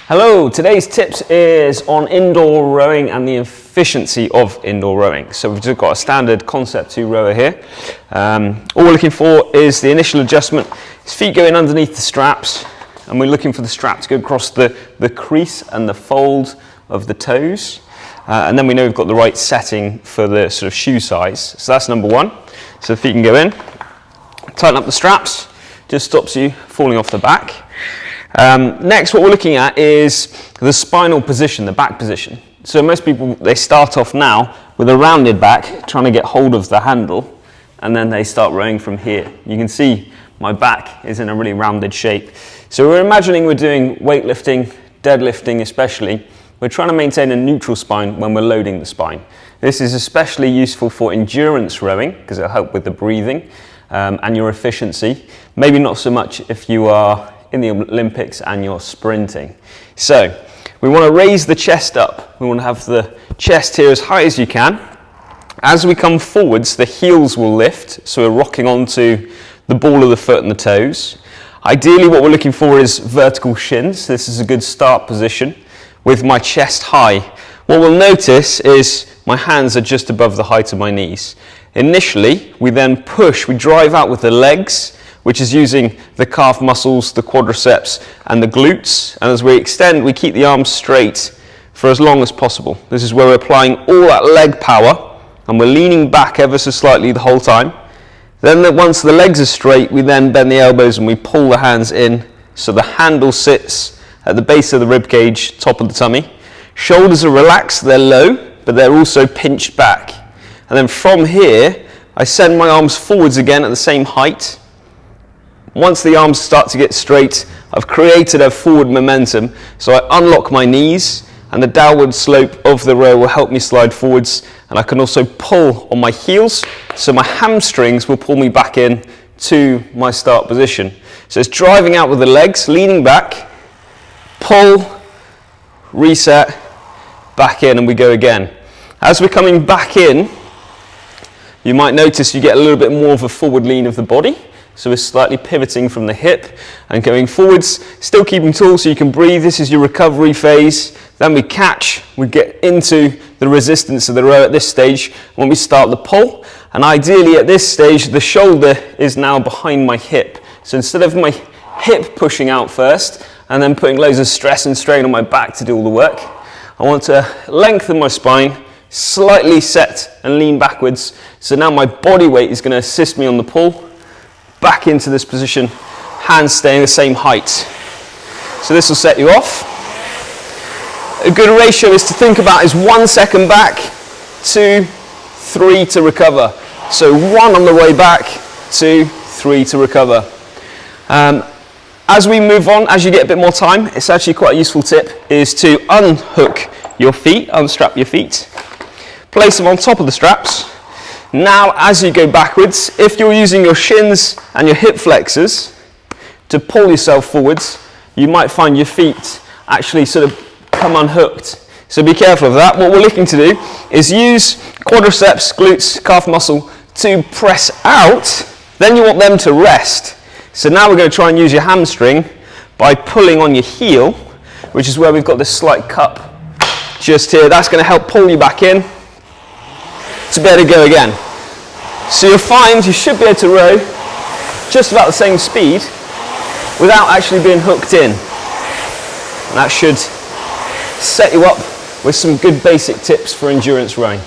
Hello, today's tips is on indoor rowing and the efficiency of indoor rowing. So we've just got a standard Concept 2 rower here. All we're looking for is the initial adjustment. His feet go in underneath the straps, and we're looking for the strap to go across the crease and the fold of the toes. And then we know we've got the right setting for the sort of shoe size. So that's number one. So the feet can go in, tighten up the straps, just stops you falling off the back. Next, what we're looking at is the spinal position, the back position. So most people, they start off now with a rounded back, trying to get hold of the handle, and then they start rowing from here. You can see my back is in a really rounded shape. So we're imagining we're doing weightlifting, deadlifting especially. We're trying to maintain a neutral spine when we're loading the spine. This is especially useful for endurance rowing because it'll help with the breathing and your efficiency. Maybe not so much if you are in the Olympics and you're sprinting. So we want to raise the chest up. We want to have the chest here as high as you can. As we come forwards, the heels will lift, so we're rocking onto the ball of the foot and the toes. Ideally, what we're looking for is vertical shins. This is a good start position with my chest high. What we'll notice is my hands are just above the height of my knees. Initially, we then push, we drive out with the legs, which is using the calf muscles, the quadriceps, and the glutes. And as we extend, we keep the arms straight for as long as possible. This is where we're applying all that leg power, and we're leaning back ever so slightly the whole time. Then once the legs are straight, we then bend the elbows and we pull the hands in so the handle sits at the base of the rib cage, top of the tummy. Shoulders are relaxed, they're low, but they're also pinched back. And then from here, I send my arms forwards again at the same height. Once the arms start to get straight, I've created a forward momentum, so I unlock my knees, and the downward slope of the row will help me slide forwards, and I can also pull on my heels, so my hamstrings will pull me back in to my start position. So it's driving out with the legs, leaning back, pull, reset, back in, and we go again. As we're coming back in, you might notice you get a little bit more of a forward lean of the body. So we're slightly pivoting from the hip and going forwards, still keeping tall so you can breathe. This is your recovery phase. Then we catch, we get into the resistance of the row at this stage when we start the pull. And ideally at this stage, the shoulder is now behind my hip. So instead of my hip pushing out first and then putting loads of stress and strain on my back to do all the work, I want to lengthen my spine, slightly set and lean backwards. So now my body weight is going to assist me on the pull. Back into this position, hands staying the same height. So this will set you off. A good ratio is to think about is 1 second back, 2, 3 to recover. So 1 on the way back, 2, 3 to recover. As we move on, as you get a bit more time, it's actually quite a useful tip, is to unhook your feet, unstrap your feet, place them on top of the straps. Now, as you go backwards, if you're using your shins and your hip flexors to pull yourself forwards, you might find your feet actually sort of come unhooked. So be careful of that. What we're looking to do is use quadriceps, glutes, calf muscle to press out. Then you want them to rest. So now we're going to try and use your hamstring by pulling on your heel, which is where we've got this slight cup just here. That's going to help pull you back in to be able to go again. So you'll find you should be able to row just about the same speed without actually being hooked in. And that should set you up with some good basic tips for endurance rowing.